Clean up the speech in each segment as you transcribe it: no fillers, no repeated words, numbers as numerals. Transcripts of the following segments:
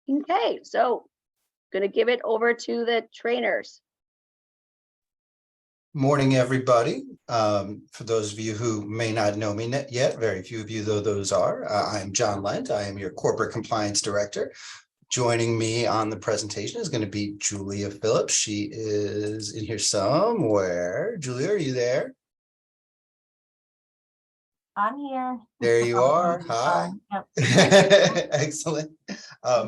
Okay, so gonna give it over to the trainers. Morning, everybody. For those of you who may not know me yet, very few of you though those are, I'm John Lent. I am your Corporate Compliance Director. Joining me on the presentation is going to be Julia Phillips. She is in here somewhere. Julia, are you there? I'm here. There you are. Hi. Yep. Excellent.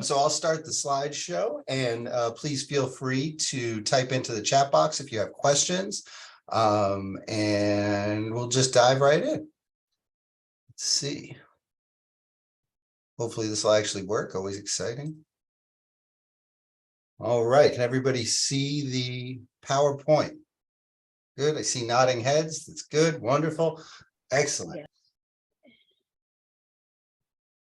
So I'll start the slideshow, and please feel free to type into the chat box if you have questions, and we'll just dive right in. Let's see. Hopefully this will actually work. Always exciting. All right. Can everybody see the PowerPoint? Good. I see nodding heads. That's good. Wonderful. Excellent. Yeah.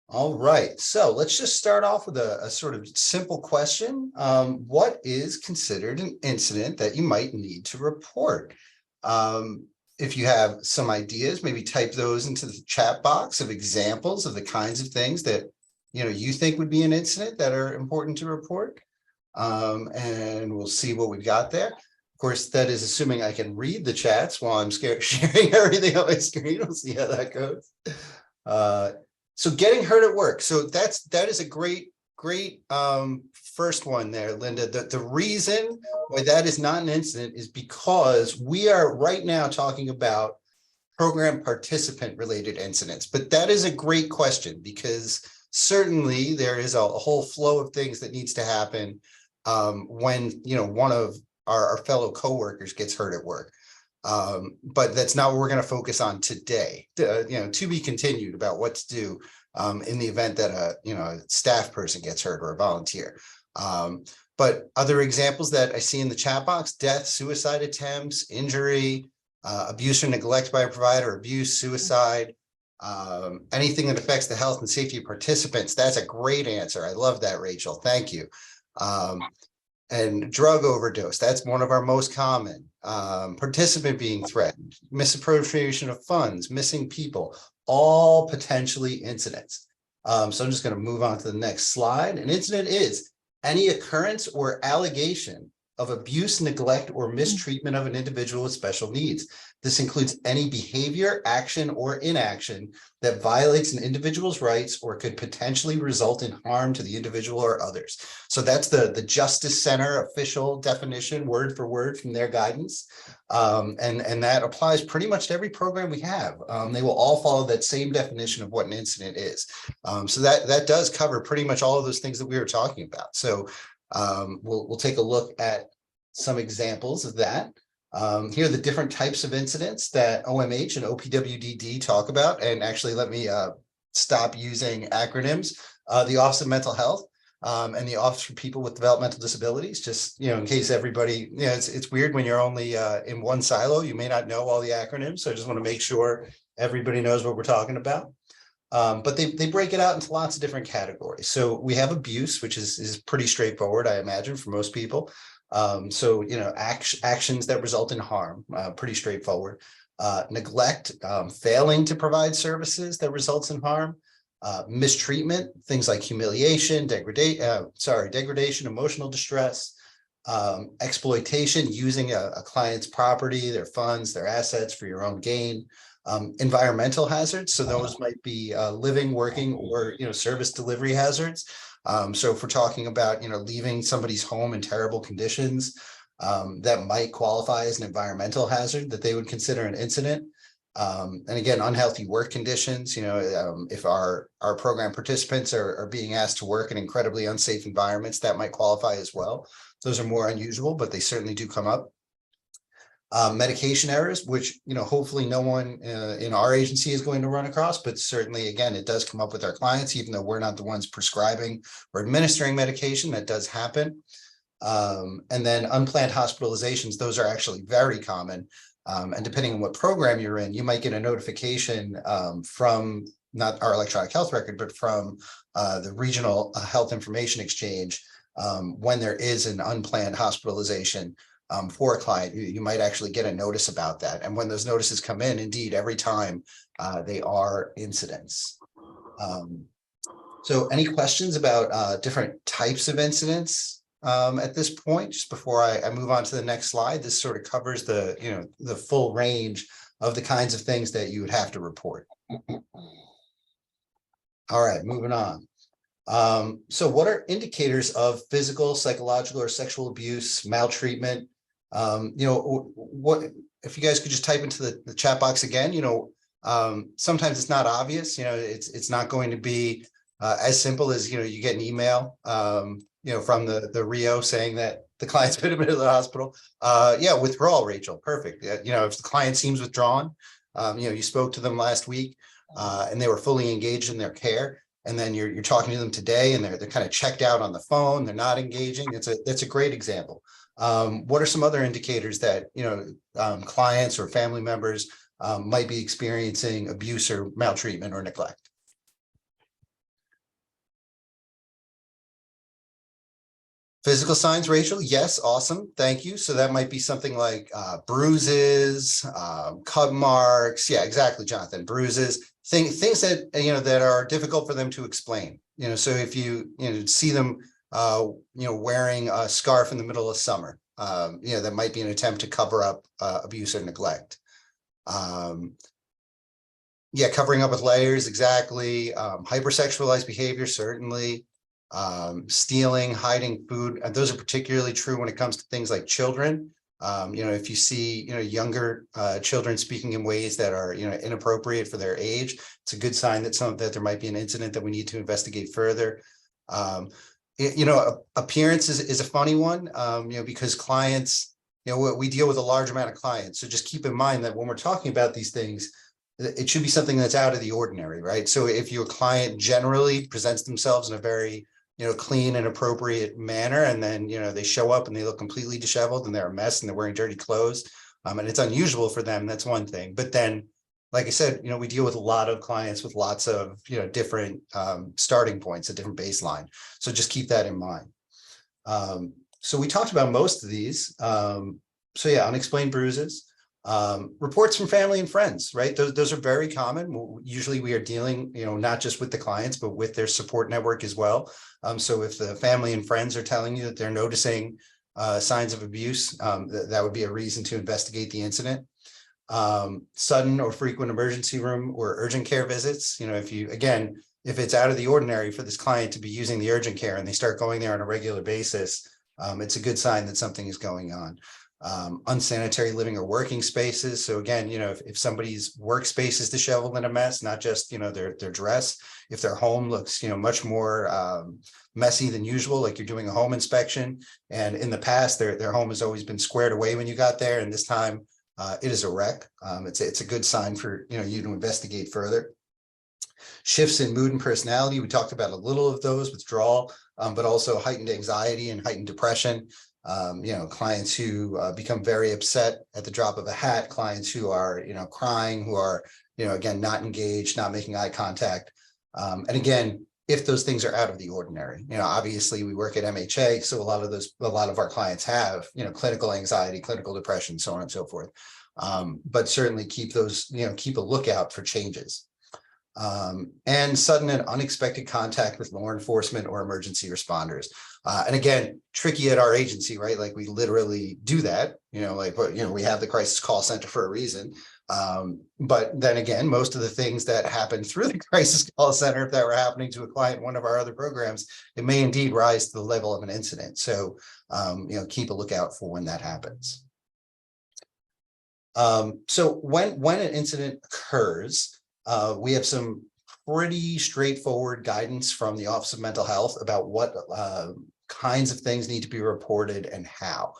All right, so let's just start off with a sort of simple question. What is considered an incident that you might need to report? If you have some ideas, maybe type those into the chat box of examples of the kinds of things that you think would be an incident that are important to report. And we'll see what we've got there. Of course, that is assuming I can read the chats while I'm sharing everything on my screen. We'll see how that goes. So getting hurt at work. So that is a great first one there, Linda. The reason why that is not an incident is because we are right now talking about program participant related incidents. But that is a great question because certainly there is a whole flow of things that needs to happen when one of our fellow coworkers gets hurt at work. But that's not what we're going to focus on today. To be continued about what to do in the event that a staff person gets hurt or a volunteer. But other examples that I see in the chat box: death, suicide attempts, injury, abuse or neglect by a provider, abuse, suicide, anything that affects the health and safety of participants. That's a great answer. I love that, Rachel. Thank you. And drug overdose, that's one of our most common. Participant being threatened, misappropriation of funds, missing people, all potentially incidents. So I'm just going to move on to the next slide. An incident is any occurrence or allegation of abuse, neglect, or mistreatment of an individual with special needs. This includes any behavior, action, or inaction that violates an individual's rights or could potentially result in harm to the individual or others. So that's the Justice Center official definition, word for word from their guidance. And that applies pretty much to every program we have. They will all follow that same definition of what an incident is. So that does cover pretty much all of those things that we were talking about. So we'll take a look at some examples of that. Here are the different types of incidents that OMH and OPWDD talk about. And actually, let me stop using acronyms. The Office of Mental Health and the Office for People with Developmental Disabilities, just in case everybody, it's weird when you're only in one silo, you may not know all the acronyms. So I just want to make sure everybody knows what we're talking about. But they break it out into lots of different categories. So we have abuse, which is pretty straightforward, I imagine, for most people. So actions that result in harm, pretty straightforward. Neglect, failing to provide services that results in harm. Mistreatment, things like humiliation, degradation, emotional distress. Exploitation, using a client's property, their funds, their assets for your own gain. Environmental hazards, so those might be living, working, or service delivery hazards. So if we're talking about leaving somebody's home in terrible conditions, that might qualify as an environmental hazard that they would consider an incident. And again, unhealthy work conditions. If our program participants are being asked to work in incredibly unsafe environments, that might qualify as well. Those are more unusual, but they certainly do come up. Medication errors, which hopefully no one in our agency is going to run across, but certainly, again, it does come up with our clients, even though we're not the ones prescribing or administering medication. That does happen. And then unplanned hospitalizations, those are actually very common. And depending on what program you're in, you might get a notification from not our electronic health record, but from the regional health information exchange when there is an unplanned hospitalization. For a client, you might actually get a notice about that. And when those notices come in, indeed, every time they are incidents. So any questions about different types of incidents at this point? Just before I move on to the next slide, this sort of covers the full range of the kinds of things that you would have to report. All right, moving on. So what are indicators of physical, psychological, or sexual abuse, maltreatment? What if you guys could just type into the chat box again? Sometimes it's not obvious. It's not going to be as simple as you get an email from the Rio saying that the client's been admitted to the hospital. Yeah, withdrawal, Rachel. Perfect. If the client seems withdrawn, you spoke to them last week and they were fully engaged in their care. And then you're talking to them today and they're kind of checked out on the phone. They're not engaging. That's a great example. What are some other indicators that, clients or family members might be experiencing abuse or maltreatment or neglect? Physical signs, Rachel? Yes, awesome. Thank you. So that might be something like bruises, cut marks. Yeah, exactly, Jonathan. Bruises, things that that are difficult for them to explain. So if you see them wearing a scarf in the middle of summer, that might be an attempt to cover up abuse or neglect. Yeah, covering up with layers, exactly. Hypersexualized behavior, certainly. Stealing, hiding food, and those are particularly true when it comes to things like children. If you see younger children speaking in ways that are inappropriate for their age, it's a good sign that there might be an incident that we need to investigate further. Appearance is a funny one, because clients, we deal with a large amount of clients, so just keep in mind that when we're talking about these things, it should be something that's out of the ordinary, right? So if your client generally presents themselves in a very clean and appropriate manner, and then they show up and they look completely disheveled and they're a mess and they're wearing dirty clothes, and it's unusual for them, that's one thing. But then, like I said, we deal with a lot of clients with lots of different starting points, a different baseline. So just keep that in mind. So we talked about most of these. So yeah, unexplained bruises. Reports from family and friends, right? Those are very common. Usually we are dealing, not just with the clients, but with their support network as well. So if the family and friends are telling you that they're noticing signs of abuse, that would be a reason to investigate the incident. Sudden or frequent emergency room or urgent care visits. If it's out of the ordinary for this client to be using the urgent care and they start going there on a regular basis, it's a good sign that something is going on. Unsanitary living or working spaces. So again, if somebody's workspace is disheveled and a mess, not just their dress, if their home looks much more messy than usual, like you're doing a home inspection, and in the past their home has always been squared away when you got there, and this time it is a wreck. It's a good sign for you to investigate further. Shifts in mood and personality, we talked about a little of those, withdrawal, but also heightened anxiety and heightened depression. Clients who become very upset at the drop of a hat, clients who are, crying, who are, again, not engaged, not making eye contact. And again, if those things are out of the ordinary, obviously we work at MHA, so a lot of our clients have, clinical anxiety, clinical depression, so on and so forth. But certainly keep those, keep a lookout for changes. And sudden and unexpected contact with law enforcement or emergency responders. And again, tricky at our agency, right? Like we literally do that, we have the crisis call center for a reason. But then again, most of the things that happen through the crisis call center, if that were happening to a client in one of our other programs, it may indeed rise to the level of an incident. So, keep a lookout for when that happens. So when an incident occurs, we have some pretty straightforward guidance from the Office of Mental Health about what kinds of things need to be reported and how.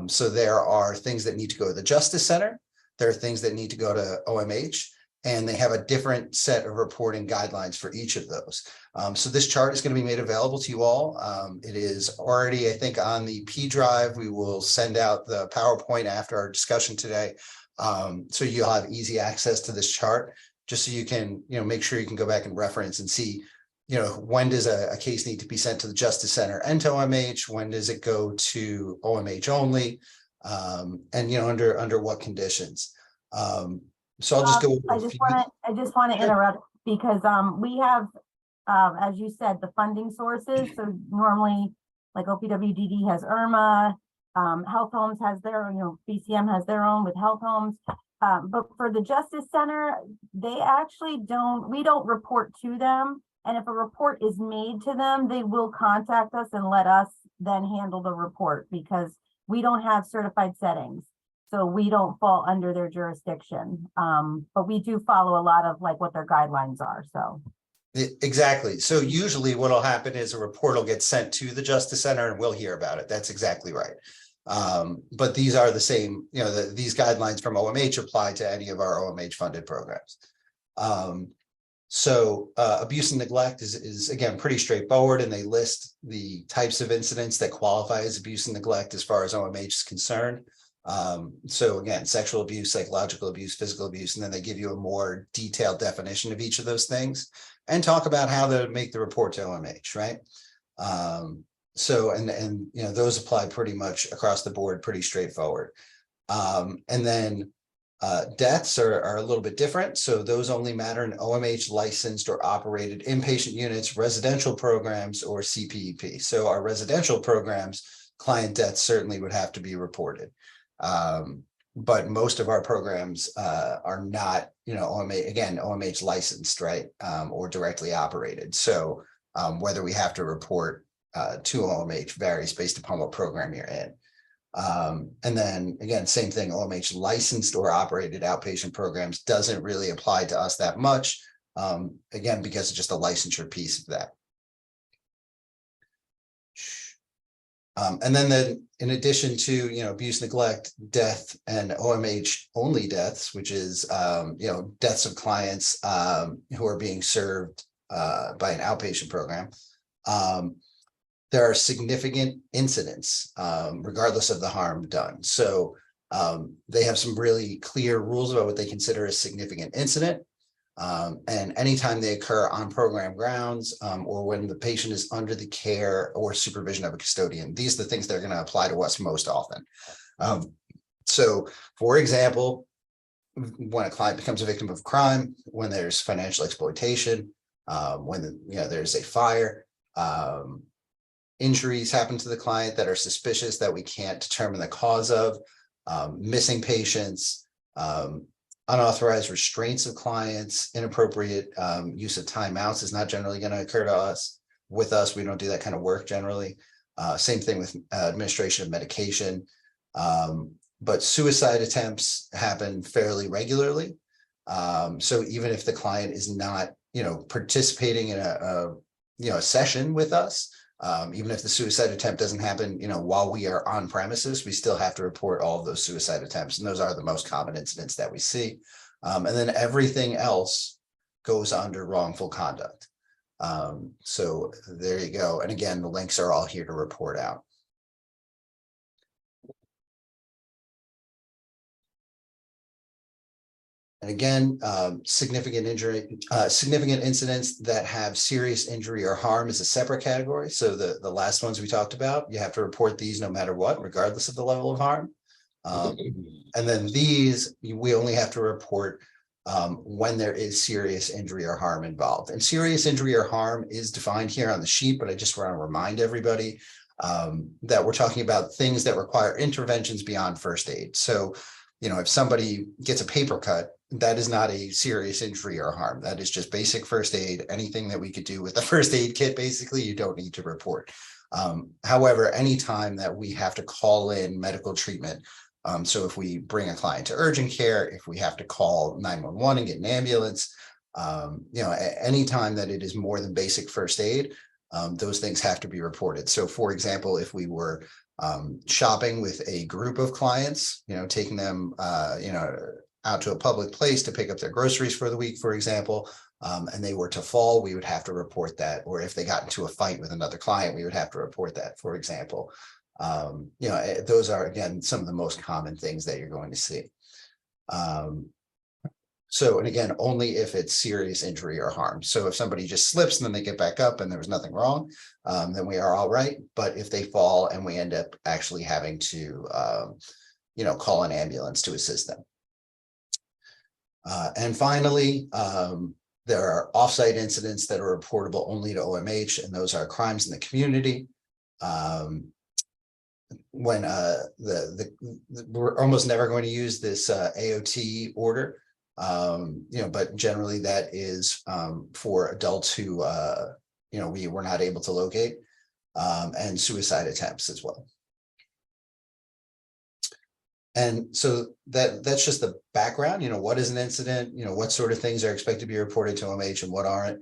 So there are things that need to go to the Justice Center. There are things that need to go to OMH, and they have a different set of reporting guidelines for each of those. So this chart is going to be made available to you all. It is already, I think, on the P drive. We will send out the PowerPoint after our discussion today. So you'll have easy access to this chart, just so you can, make sure you can go back and reference and see, when does a case need to be sent to the Justice Center and to OMH? When does it go to OMH only? And, under what conditions? So I'll just go. I just want to interrupt because we have as you said, the funding sources. So normally, like OPWDD has IRMA, Health Homes has their, BCM has their own with Health Homes. But for the Justice Center, they actually we don't report to them. And if a report is made to them, they will contact us and let us then handle the report, because we don't have certified settings. So we don't fall under their jurisdiction. But we do follow a lot of like what their guidelines are, so. Exactly. So usually what'll happen is a report will get sent to the Justice Center and we'll hear about it. That's exactly right. But these are the same, these guidelines from OMH apply to any of our OMH funded programs. So abuse and neglect is again pretty straightforward, and they list the types of incidents that qualify as abuse and neglect as far as OMH is concerned. So again, sexual abuse, psychological abuse, physical abuse, and then they give you a more detailed definition of each of those things and talk about how to make the report to OMH, right? So those apply pretty much across the board, pretty straightforward. And then deaths are a little bit different. So those only matter in OMH licensed or operated inpatient units, residential programs, or CPEP. So our residential programs, client deaths certainly would have to be reported. But most of our programs are not, OMH licensed, right? Or directly operated. So whether we have to report to OMH varies based upon what program you're in. And then again, same thing, OMH licensed or operated outpatient programs doesn't really apply to us that much. Again, because it's just a licensure piece of that. And then in addition to, abuse, neglect, death, and OMH only deaths, which is, deaths of clients who are being served by an outpatient program, there are significant incidents, regardless of the harm done. So they have some really clear rules about what they consider a significant incident. And anytime they occur on program grounds or when the patient is under the care or supervision of a custodian, these are the things that are going to apply to us most often. So, for example, when a client becomes a victim of crime, when there's financial exploitation, when there's a fire, injuries happen to the client that are suspicious that we can't determine the cause of, missing patients, unauthorized restraints of clients, inappropriate use of timeouts is not generally going to occur to us. With us, we don't do that kind of work generally. Same thing with administration of medication. But suicide attempts happen fairly regularly. So even if the client is not, participating in a session with us, even if the suicide attempt doesn't happen, while we are on premises, we still have to report all of those suicide attempts. And those are the most common incidents that we see. And then everything else goes under wrongful conduct. So there you go. And again, the links are all here to report out. And again, significant incidents that have serious injury or harm is a separate category. So the last ones we talked about, you have to report these no matter what, regardless of the level of harm. And then these, we only have to report when there is serious injury or harm involved. And serious injury or harm is defined here on the sheet, but I just want to remind everybody that we're talking about things that require interventions beyond first aid. So, if somebody gets a paper cut, that is not a serious injury or harm. That is just basic first aid. Anything that we could do with the first aid kit, basically, you don't need to report. However, anytime that we have to call in medical treatment, so if we bring a client to urgent care, if we have to call 911 and get an ambulance, anytime that it is more than basic first aid, those things have to be reported. So for example, if we were shopping with a group of clients, taking them, out to a public place to pick up their groceries for the week, for example, and they were to fall, we would have to report that. Or if they got into a fight with another client, we would have to report that, for example. Those are, again, some of the most common things that you're going to see. So, and again, only if it's serious injury or harm. So if somebody just slips and then they get back up and there was nothing wrong, then we are all right. But if they fall and we end up actually having to, call an ambulance to assist them. And finally, There are offsite incidents that are reportable only to OMH, and those are crimes in the community. When we're almost never going to use this AOT order, but generally that is for adults who we were not able to locate, and suicide attempts as well. And so that's just the background. What is an incident? What sort of things are expected to be reported to OMH and what aren't.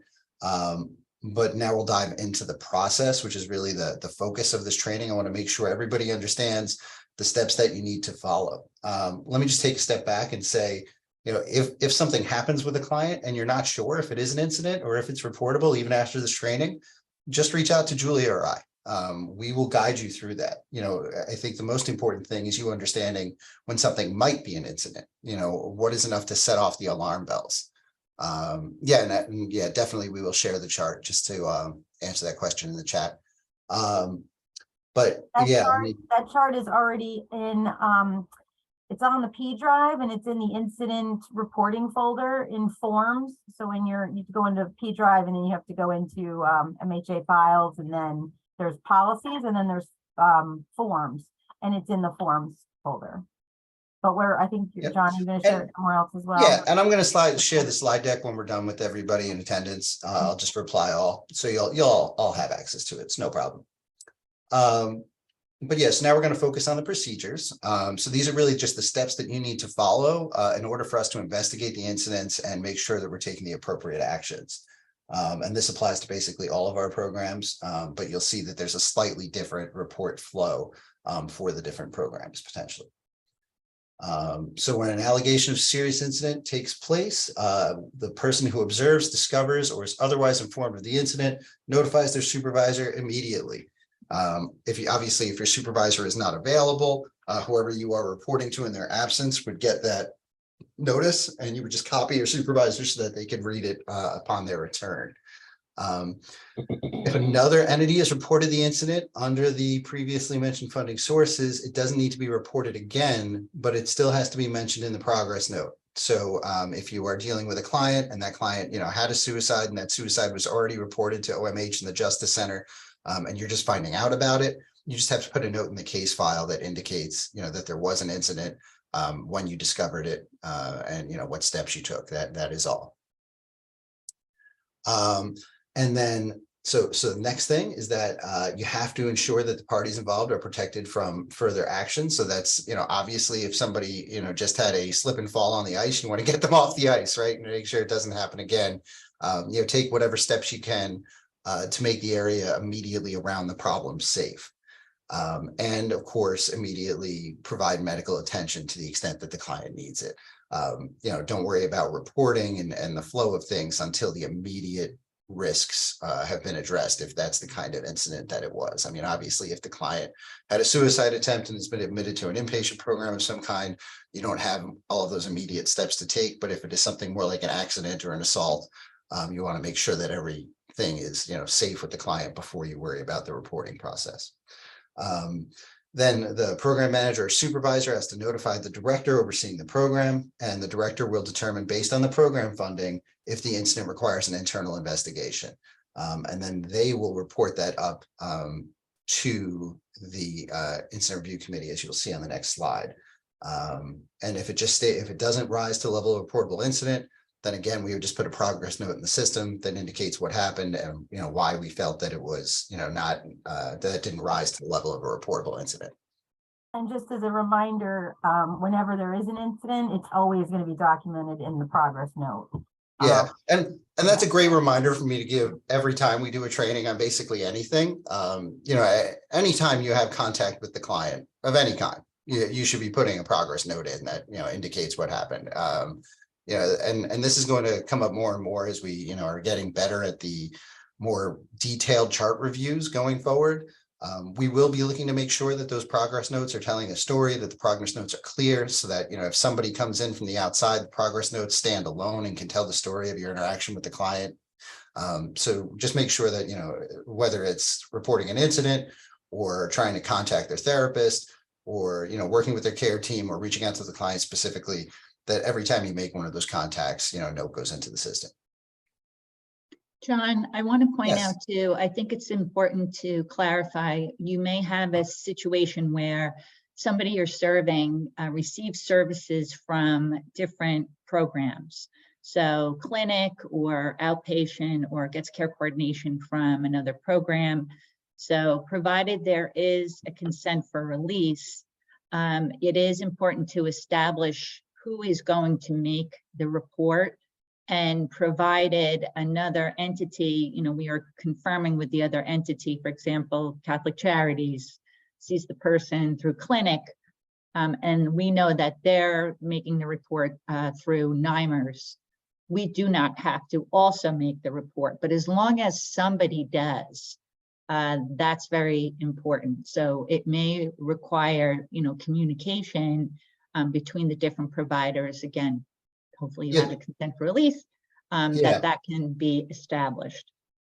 But now we'll dive into the process, which is really the focus of this training. I want to make sure everybody understands the steps that you need to follow. Let me just take a step back and say, if something happens with a client and you're not sure if it is an incident or if it's reportable, even after this training, just reach out to Julia or I. We will guide you through that. I think the most important thing is you understanding when something might be an incident. What is enough to set off the alarm bells. Definitely we will share the chart just to answer that question in the chat. That chart is already in it's on the P drive, and it's in the incident reporting folder in forms. So when you go into P drive, and then you have to go into MHA files, and then there's policies, and then there's forms, and it's in the forms folder. But I think, John, you're going to share it somewhere else as well. Yeah, and I'm going to share the slide deck when we're done with everybody in attendance. I'll just reply all, so you'll all have access to it. It's no problem. But yes, now we're going to focus on the procedures. So these are really just the steps that you need to follow in order for us to investigate the incidents and make sure that we're taking the appropriate actions. And this applies to basically all of our programs, but you'll see that there's a slightly different report flow for the different programs potentially. So when an allegation of serious incident takes place, the person who observes, discovers, or is otherwise informed of the incident notifies their supervisor immediately. If your supervisor is not available, whoever you are reporting to in their absence would get that notice, and you would just copy your supervisor so that they can read it upon their return. If another entity has reported the incident under the previously mentioned funding sources, it doesn't need to be reported again, but it still has to be mentioned in the progress note. So if you are dealing with a client and that client, had a suicide, and that suicide was already reported to OMH and the Justice Center, and you're just finding out about it, you just have to put a note in the case file that indicates, that there was an incident, when you discovered it, and what steps you took. That is all. And then, so the next thing is that you have to ensure that the parties involved are protected from further action. So that's, obviously if somebody, just had a slip and fall on the ice, you want to get them off the ice, right? And make sure it doesn't happen again. Take whatever steps you can to make the area immediately around the problem safe. And of course, immediately provide medical attention to the extent that the client needs it. Don't worry about reporting and the flow of things until the immediate risks have been addressed, if that's the kind of incident that it was. I mean, obviously, if the client had a suicide attempt and has been admitted to an inpatient program of some kind, you don't have all of those immediate steps to take. But if it is something more like an accident or an assault, you want to make sure that everything is, safe with the client before you worry about the reporting process. Then the program manager or supervisor has to notify the director overseeing the program, and the director will determine, based on the program funding, if the incident requires an internal investigation. And then they will report that up to the incident review committee, as you'll see on the next slide. And if it doesn't rise to the level of reportable incident, then again, we would just put a progress note in the system that indicates what happened and why we felt that it was not that it didn't rise to the level of a reportable incident. And just as a reminder, whenever there is an incident, it's always going to be documented in the progress note. Yeah, and that's a great reminder for me to give every time we do a training on basically anything. Anytime you have contact with the client of any kind, you should be putting a progress note in that indicates what happened. And this is going to come up more and more as we are getting better at the more detailed chart reviews going forward. We will be looking to make sure that those progress notes are telling a story, that the progress notes are clear, so that if somebody comes in from the outside, the progress notes stand alone and can tell the story of your interaction with the client. So just make sure that whether it's reporting an incident or trying to contact their therapist, or working with their care team, or reaching out to the client specifically, that every time you make one of those contacts, a note goes into the system. John, I want to point Yes. out too, I think it's important to clarify, you may have a situation where somebody you're serving receives services from different programs. So clinic or outpatient, or gets care coordination from another program. So provided there is a consent for release, it is important to establish who is going to make the report. And provided another entity, we are confirming with the other entity, for example, Catholic Charities sees the person through clinic, and we know that they're making the report through NIMERS. We do not have to also make the report, but as long as somebody does, that's very important. So it may require, communication between the different providers. Again, hopefully you have a consent for release, that can be established.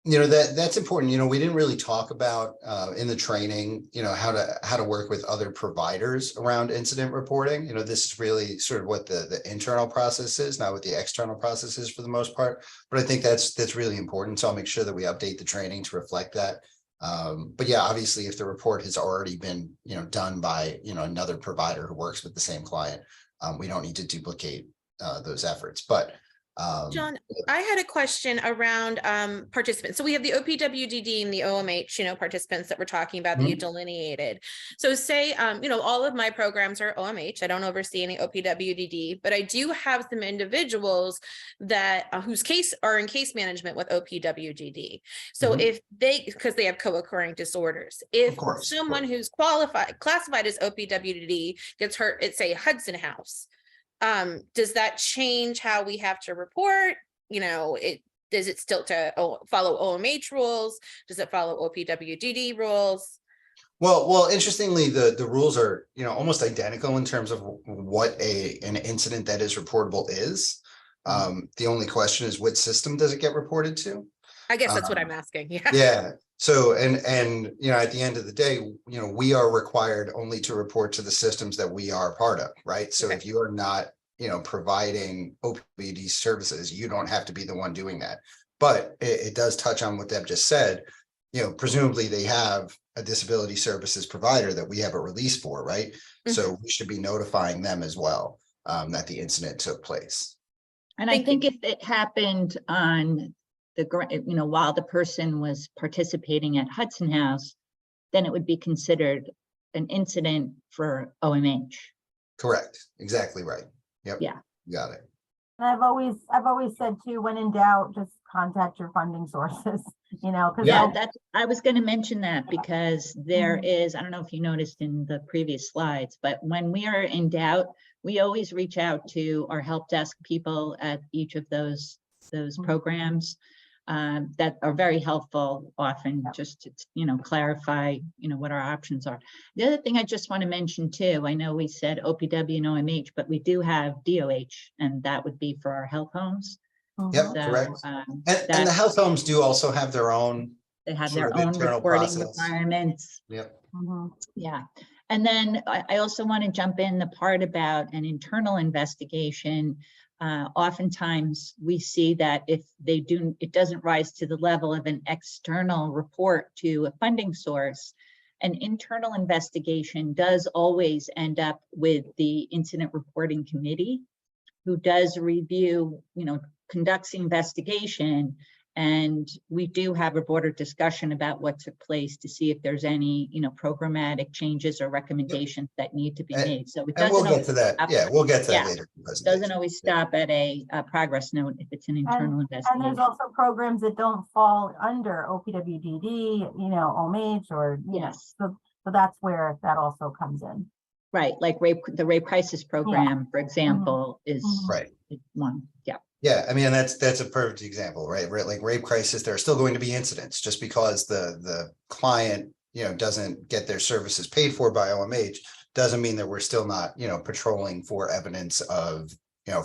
That's important. We didn't really talk about in the training, how to work with other providers around incident reporting. This is really sort of what the internal process is, not what the external process is for the most part. But I think that's really important. So I'll make sure that we update the training to reflect that. But yeah, obviously, if the report has already been, done by, another provider who works with the same client, we don't need to duplicate those efforts. But John, I had a question around participants. So we have the OPWDD and the OMH, participants that we're talking about that you delineated. So say, all of my programs are OMH. I don't oversee any OPWDD, but I do have some individuals that whose case are in case management with OPWDD. So if because they have co-occurring disorders, if someone who's classified as OPWDD gets hurt at, say, Hudson House, does that change how we have to report? Does it still follow OMH rules? Does it follow OPWDD rules? Well, interestingly, the rules are, almost identical in terms of what an incident that is reportable is. The only question is, what system does it get reported to? I guess that's what I'm asking. Yeah. Yeah. So, and at the end of the day, we are required only to report to the systems that we are part of, right? So if you are not, providing OPWD services, you don't have to be the one doing that. But it does touch on what Deb just said. Presumably they have a disability services provider that we have a release for, right? So we should be notifying them as well, that the incident took place. And I think if it happened on while the person was participating at Hudson House, then it would be considered an incident for OMH. Correct. Exactly right. Yep. Yeah. Got it. And I've always said too, when in doubt, just contact your funding sources, because I was going to mention that, because there is, I don't know if you noticed in the previous slides, but when we are in doubt, we always reach out to our help desk people at each of those programs. That are very helpful often, just to clarify what our options are. The other thing I just want to mention too, I know we said OPW and OMH, but we do have DOH, and that would be for our health homes. Yep, correct. And the health homes do also have their own. They have their own reporting requirements. Yep. Yeah. And then I also want to jump in the part about an internal investigation. Oftentimes we see that if it doesn't rise to the level of an external report to a funding source, an internal investigation does always end up with the incident reporting committee, who does review, conducts the investigation. And we do have a broader discussion about what took place to see if there's any, programmatic changes or recommendations that need to be made. So it doesn't. We'll get to that. We'll get to that later. It doesn't always stop at a progress note if it's an internal investigation. And there's also programs that don't fall under OPWDD, OMH, or yes. So that's where that also comes in. Right, like the rape crisis program, for example, is one. Yeah. Yeah, I mean, that's a perfect example, right? Like rape crisis, there are still going to be incidents. Just because the client, doesn't get their services paid for by OMH doesn't mean that we're still not, patrolling for evidence of,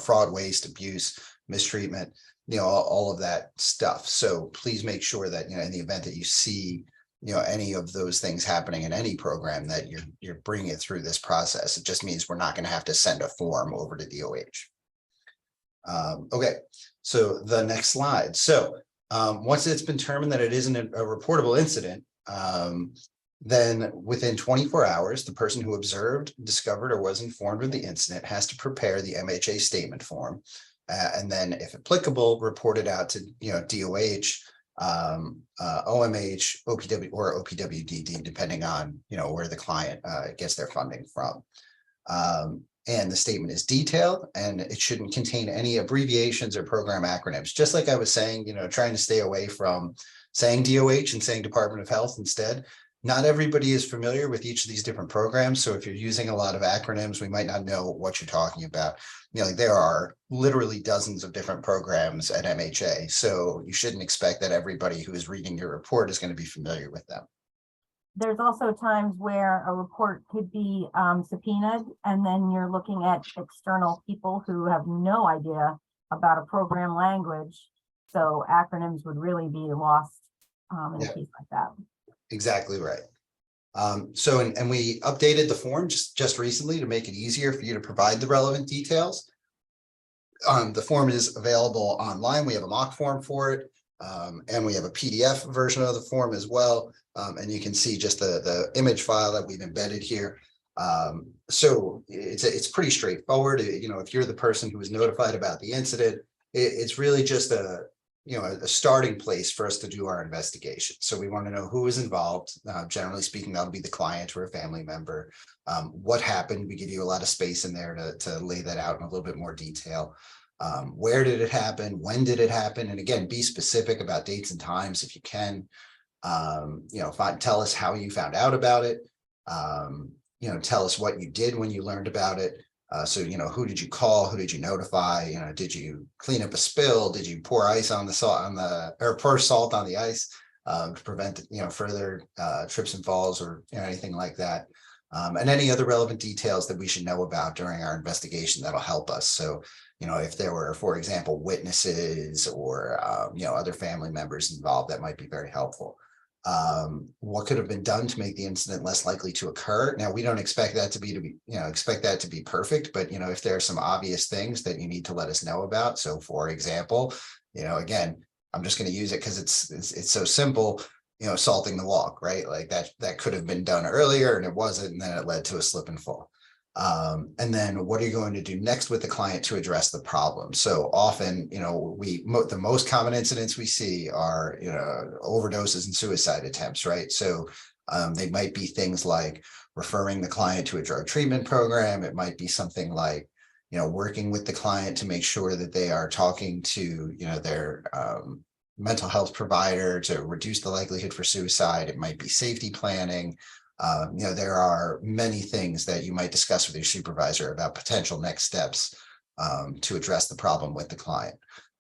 fraud, waste, abuse, mistreatment, all of that stuff. So please make sure that, in the event that you see, any of those things happening in any program, that you're bringing it through this process. It just means we're not going to have to send a form over to DOH. Okay, so the next slide. So Once it's been determined that it isn't a reportable incident, then within 24 hours, the person who observed, discovered, or was informed of the incident has to prepare the MHA statement form. And then if applicable, report it out to, DOH, OMH, OPW, or OPWDD, depending on, where the client gets their funding from. And the statement is detailed, and it shouldn't contain any abbreviations or program acronyms. Just like I was saying, trying to stay away from saying DOH and saying Department of Health instead. Not everybody is familiar with each of these different programs. So if you're using a lot of acronyms, we might not know what you're talking about. Like there are literally dozens of different programs at MHA. So you shouldn't expect that everybody who is reading your report is going to be familiar with them. There's also times where a report could be subpoenaed, and then you're looking at external people who have no idea about a program language. So acronyms would really be lost in a case like that. Exactly right. And we updated the form just recently to make it easier for you to provide the relevant details. The form is available online. We have a mock form for it. And we have a PDF version of the form as well. And you can see just the image file that we've embedded here. So it's pretty straightforward. If you're the person who was notified about the incident, it's really just a starting place for us to do our investigation. So we want to know who is involved. Generally speaking, that'll be the client or a family member. What happened? We give you a lot of space in there to lay that out in a little bit more detail. Where did it happen? When did it happen? And again, be specific about dates and times if you can. Tell us how you found out about it. Tell us what you did when you learned about it. So who did you call? Who did you notify? Did you clean up a spill? Did you pour ice on the salt or pour salt on the ice to prevent further trips and falls or anything like that? And any other relevant details that we should know about during our investigation that'll help us. So if there were, for example, witnesses or other family members involved, that might be very helpful. What could have been done to make the incident less likely to occur? Now, we don't expect that to be perfect, but if there are some obvious things that you need to let us know about. So for example, again, I'm just going to use it because it's so simple, salting the walk, right? Like that could have been done earlier and it wasn't, and then it led to a slip and fall. And then what are you going to do next with the client to address the problem? So often, the most common incidents we see are, overdoses and suicide attempts, right? So they might be things like referring the client to a drug treatment program. It might be something like, working with the client to make sure that they are talking to, their mental health provider to reduce the likelihood for suicide. It might be safety planning. There are many things that you might discuss with your supervisor about potential next steps to address the problem with the client.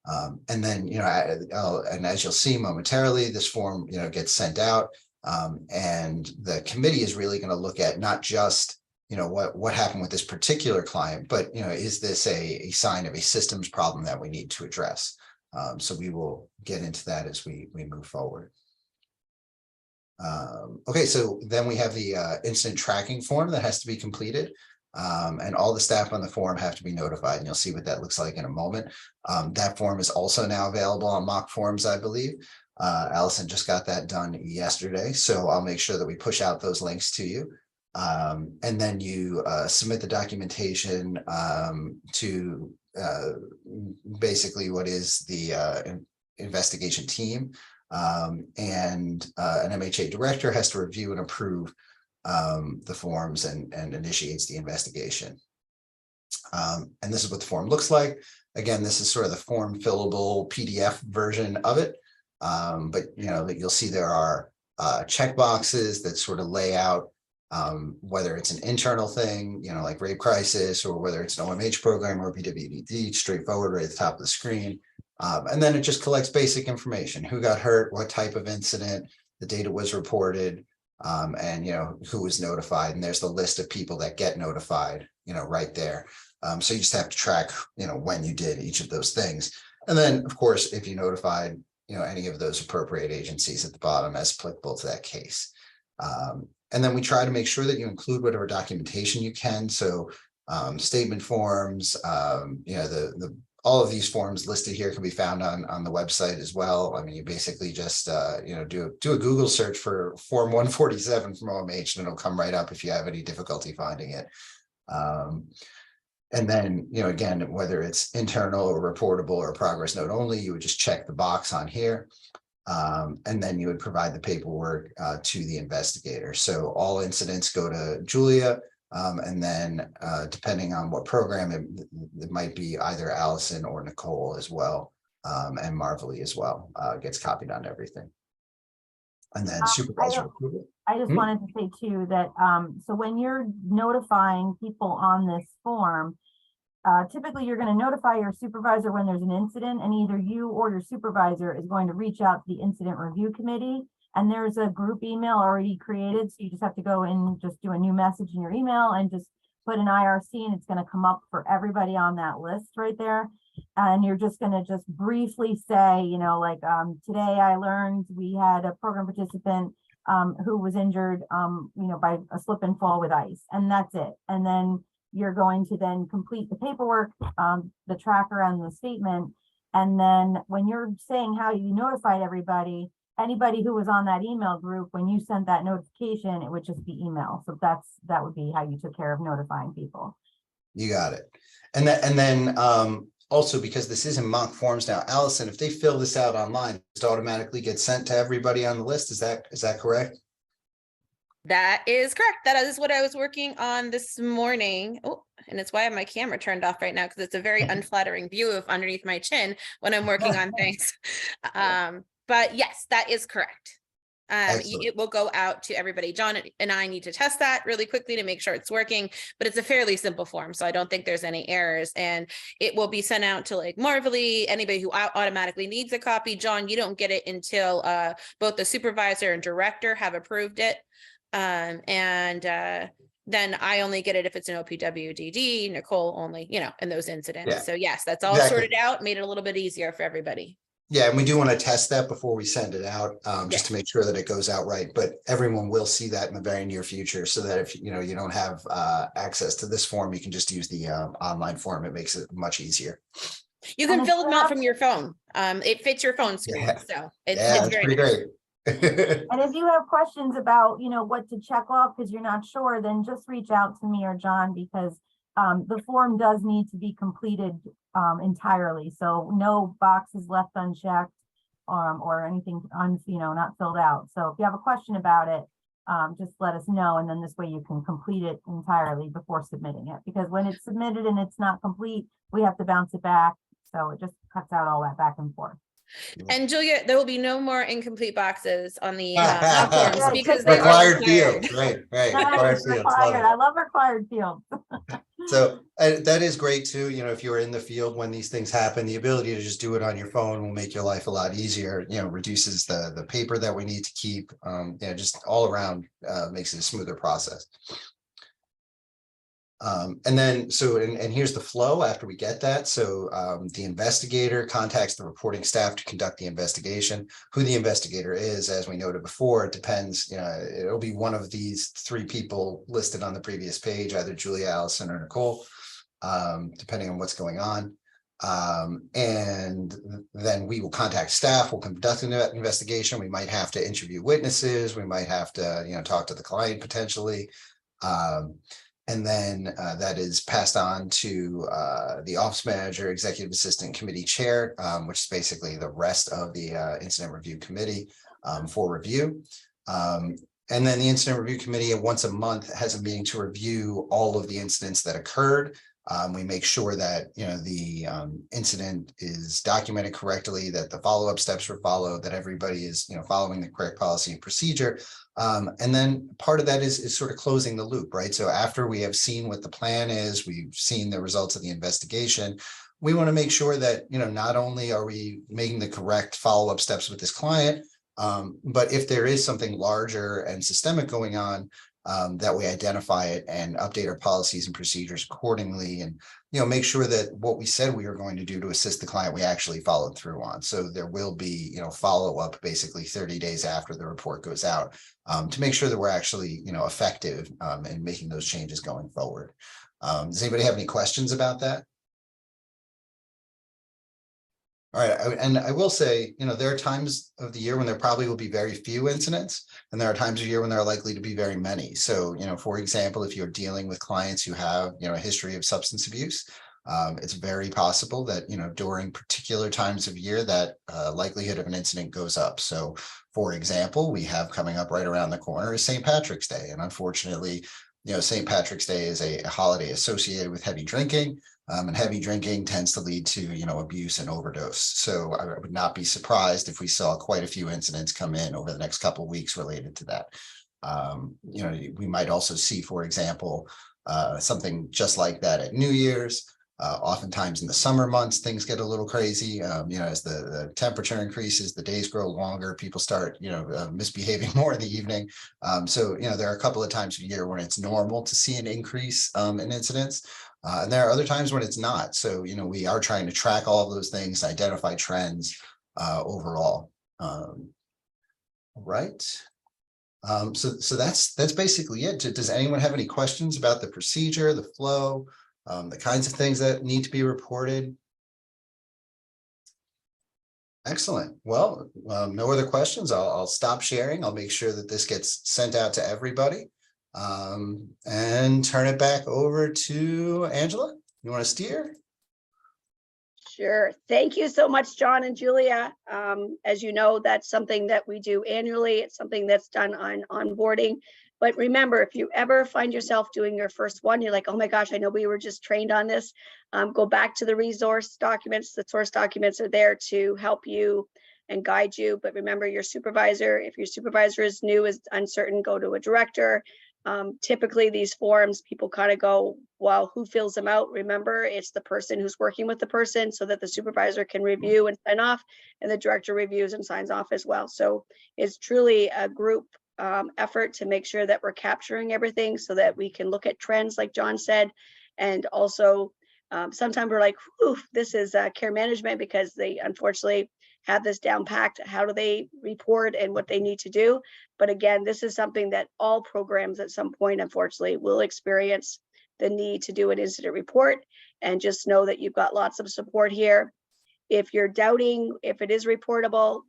And then, and as you'll see momentarily, this form, gets sent out, and the committee is really going to look at not just, what happened with this particular client, but, is this a sign of a systems problem that we need to address? So we will get into that as we move forward. Okay, so then we have the incident tracking form that has to be completed, and all the staff on the form have to be notified, and you'll see what that looks like in a moment. That form is also now available on mock forms, I believe. Allison just got that done yesterday, so I'll make sure that we push out those links to you. And then you submit the documentation to basically what is the investigation team. And an MHA director has to review and approve the forms and initiates the investigation. And this is what the form looks like. Again, this is sort of the form fillable PDF version of it. But you'll see there are check boxes that sort of lay out whether it's an internal thing, like rape crisis, or whether it's an OMH program or PWDD, straightforward right at the top of the screen. And then it just collects basic information: who got hurt, what type of incident, the date it was reported, and who was notified. And there's the list of people that get notified, right there. So you just have to track, when you did each of those things. And then, of course, if you notified, any of those appropriate agencies at the bottom as applicable to that case. And then we try to make sure that you include whatever documentation you can. So statement forms, the all of these forms listed here can be found on the website as well. I mean, you basically just, do a Google search for Form 147 from OMH and it'll come right up if you have any difficulty finding it. And then, again, whether it's internal or reportable or progress note only, you would just check the box on here. And then you would provide the paperwork to the investigator. So all incidents go to Julia. And then depending on what program, it might be either Allison or Nicole as well. And Marvelly as well gets copied on everything. And then supervisor approval. I just wanted to say too that, so when you're notifying people on this form, typically you're going to notify your supervisor when there's an incident, and either you or your supervisor is going to reach out to the incident review committee. And there's a group email already created. So you just have to go and just do a new message in your email and just put an IRC, and it's going to come up for everybody on that list right there. And you're just going to just briefly say, today I learned we had a program participant who was injured, by a slip and fall with ice, and that's it. And then you're going to then complete the paperwork, the tracker and the statement. And then when you're saying how you notified everybody who was on that email group, when you sent that notification, it would just be email. So that would be how you took care of notifying people. You got it. And then also, because this is in mock forms now, Allison, if they fill this out online, it automatically gets sent to everybody on the list. Is that correct? That is correct. That is what I was working on this morning. Oh, and it's why I have my camera turned off right now, because it's a very unflattering view of underneath my chin when I'm working on things. But yes, that is correct. It will go out to everybody. John and I need to test that really quickly to make sure it's working, but it's a fairly simple form, so I don't think there's any errors, and it will be sent out to like Marvelly, anybody who automatically needs a copy. John, you don't get it until both the supervisor and director have approved it. Then I only get it if it's an OPWDD, Nicole only, in those incidents. Yeah, so yes, that's all exactly. sorted out, made it a little bit easier for everybody. Yeah, and we do want to test that before we send it out, just to make sure that it goes out right. But everyone will see that in the very near future, so that if you don't have access to this form, you can just use the online form. It makes it much easier. You can fill them out from your phone. It fits your phone screen, so it's very pretty great. And if you have questions about, what to check off because you're not sure, then just reach out to me or John, because the form does need to be completed entirely. So no boxes left unchecked or anything not filled out. So if you have a question about it, just let us know. And then this way you can complete it entirely before submitting it. Because when it's submitted and it's not complete, we have to bounce it back. So it just cuts out all that back and forth. And Julia, there will be no more incomplete boxes on the forms because they required are fields, right? Required fields. I love required fields. So that is great too. If you're in the field when these things happen, the ability to just do it on your phone will make your life a lot easier. Reduces the paper that we need to keep. Just all around makes it a smoother process. And then, and here's the flow after we get that. So the investigator contacts the reporting staff to conduct the investigation. Who the investigator is, as we noted before, it depends. It'll be one of these three people listed on the previous page, either Julia, Allison, or Nicole, depending on what's going on. And then we will contact staff. We'll conduct an investigation. We might have to interview witnesses. We might have to, talk to the client potentially. And then that is passed on to the office manager, executive assistant, committee chair, which is basically the rest of the incident review committee for review. And then the incident review committee once a month has a meeting to review all of the incidents that occurred. We make sure that the incident is documented correctly, that the follow-up steps were followed, that everybody is following the correct policy and procedure. And then part of that is sort of closing the loop, right? So after we have seen what the plan is, we've seen the results of the investigation, we want to make sure that not only are we making the correct follow-up steps with this client, but if there is something larger and systemic going on, that we identify it and update our policies and procedures accordingly, and make sure that what we said we were going to do to assist the client, we actually followed through on. So there will be follow-up basically 30 days after the report goes out, to make sure that we're actually effective in making those changes going forward. Does anybody have any questions about that? All right, and I will say, there are times of the year when there probably will be very few incidents, and there are times of year when there are likely to be very many. So, for example, if you're dealing with clients who have, a history of substance abuse, it's very possible that, during particular times of year that likelihood of an incident goes up. So, for example, we have coming up right around the corner is St. Patrick's Day, and unfortunately, St. Patrick's Day is a holiday associated with heavy drinking. And heavy drinking tends to lead to, abuse and overdose. So I would not be surprised if we saw quite a few incidents come in over the next couple of weeks related to that. We might also see, for example, something just like that at New Year's. Oftentimes in the summer months, things get a little crazy. As the temperature increases, the days grow longer, people start, misbehaving more in the evening. So there are a couple of times of year when it's normal to see an increase in incidents. And there are other times when it's not. So, we are trying to track all of those things, identify trends overall. Right. So that's basically it. Does anyone have any questions about the procedure, the flow, the kinds of things that need to be reported? Excellent. Well, no other questions. I'll stop sharing. I'll make sure that this gets sent out to everybody. And turn it back over to Angela. You want to steer? Sure. Thank you so much, John and Julia. As you know, that's something that we do annually. It's something that's done on onboarding. But remember, if you ever find yourself doing your first one, you're like, oh my gosh, I know we were just trained on this. Go back to the resource documents. The source documents are there to help you and guide you. But remember your supervisor. If your supervisor is new, is uncertain, go to a director. Typically these forms, people kind of go, well, who fills them out? Remember, it's the person who's working with the person so that the supervisor can review and sign off, and the director reviews and signs off as well. So it's truly a group effort to make sure that we're capturing everything so that we can look at trends, like John said. And also sometimes we're like, whew, this is care management, because they unfortunately have this down packed. How do they report and what they need to do? But again, this is something that all programs at some point, unfortunately, will experience the need to do an incident report. And just know that you've got lots of support here. If you're doubting if it is reportable,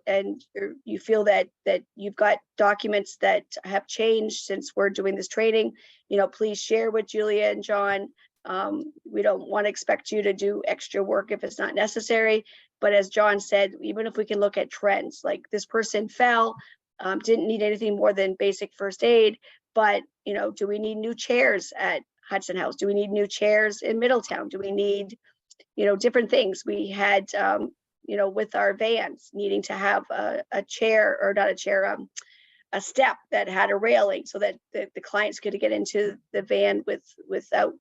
and you feel that you've got documents that have changed since we're doing this training, please share with Julia and John. We don't want to expect you to do extra work if it's not necessary. But as John said, even if we can look at trends, like this person fell, didn't need anything more than basic first aid, but do we need new chairs at Hudson House? Do we need new chairs in Middletown? Do we need, different things? We had, with our vans needing to have a chair, or not a chair, a step that had a railing so that the clients could get into the van without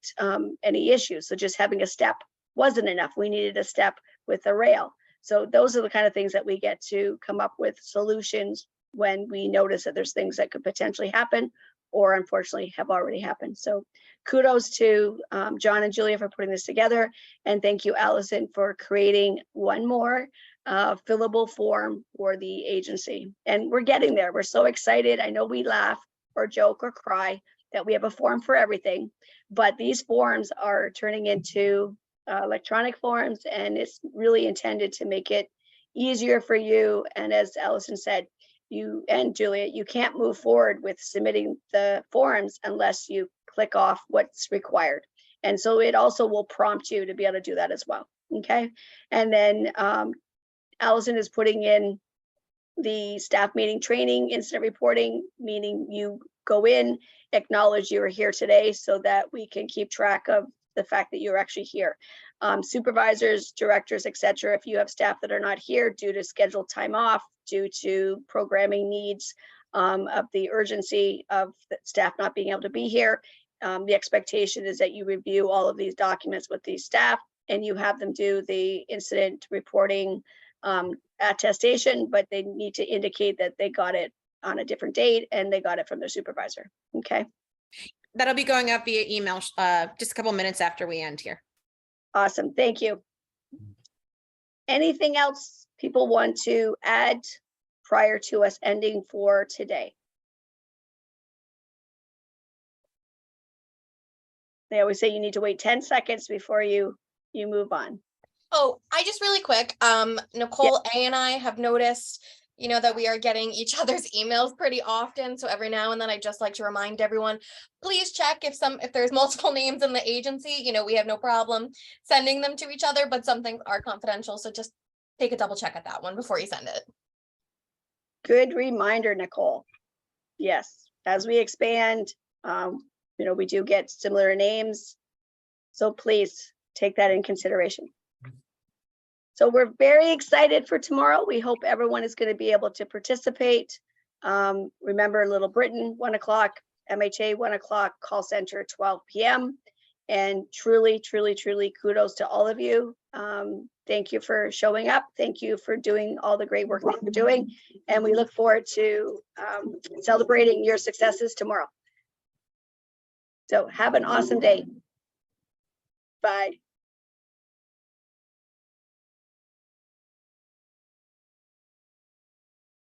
any issues. So just having a step wasn't enough. We needed a step with a rail. So those are the kind of things that we get to come up with solutions when we notice that there's things that could potentially happen or unfortunately have already happened. So kudos to John and Julia for putting this together. And thank you, Allison, for creating one more fillable form for the agency. And we're getting there. We're so excited. I know we laugh or joke or cry that we have a form for everything, but these forms are turning into electronic forms, and it's really intended to make it easier for you. And as Allison said, you and Julia, you can't move forward with submitting the forms unless you click off what's required. And so it also will prompt you to be able to do that as well. Okay. And then Allison is putting in the staff meeting training, incident reporting, meaning you go in, acknowledge you are here today so that we can keep track of the fact that you're actually here. Supervisors, directors, etc. If you have staff that are not here due to scheduled time off, due to programming needs of the urgency of the staff not being able to be here, the expectation is that you review all of these documents with these staff and you have them do the incident reporting attestation, but they need to indicate that they got it on a different date and they got it from their supervisor. Okay. That'll be going out via email just a couple minutes after we end here. Awesome. Thank you. Anything else people want to add prior to us ending for today? They always say you need to wait 10 seconds before you move on. Oh, I just really quick, Nicole A and I have noticed, that we are getting each other's emails pretty often. So every now and then I just like to remind everyone, please check if there's multiple names in the agency, we have no problem sending them to each other, but some things are confidential. So just take a double check at that one before you send it. Good reminder, Nicole. Yes, as we expand, we do get similar names. So please take that in consideration. So we're very excited for tomorrow. We hope everyone is going to be able to participate. Remember, Little Britain, 1 o'clock, MHA, 1 o'clock, call center, 12 p.m. And truly, truly, truly kudos to all of you. Thank you for showing up. Thank you for doing all the great work that you're doing. And we look forward to celebrating your successes tomorrow. So have an awesome day. Bye.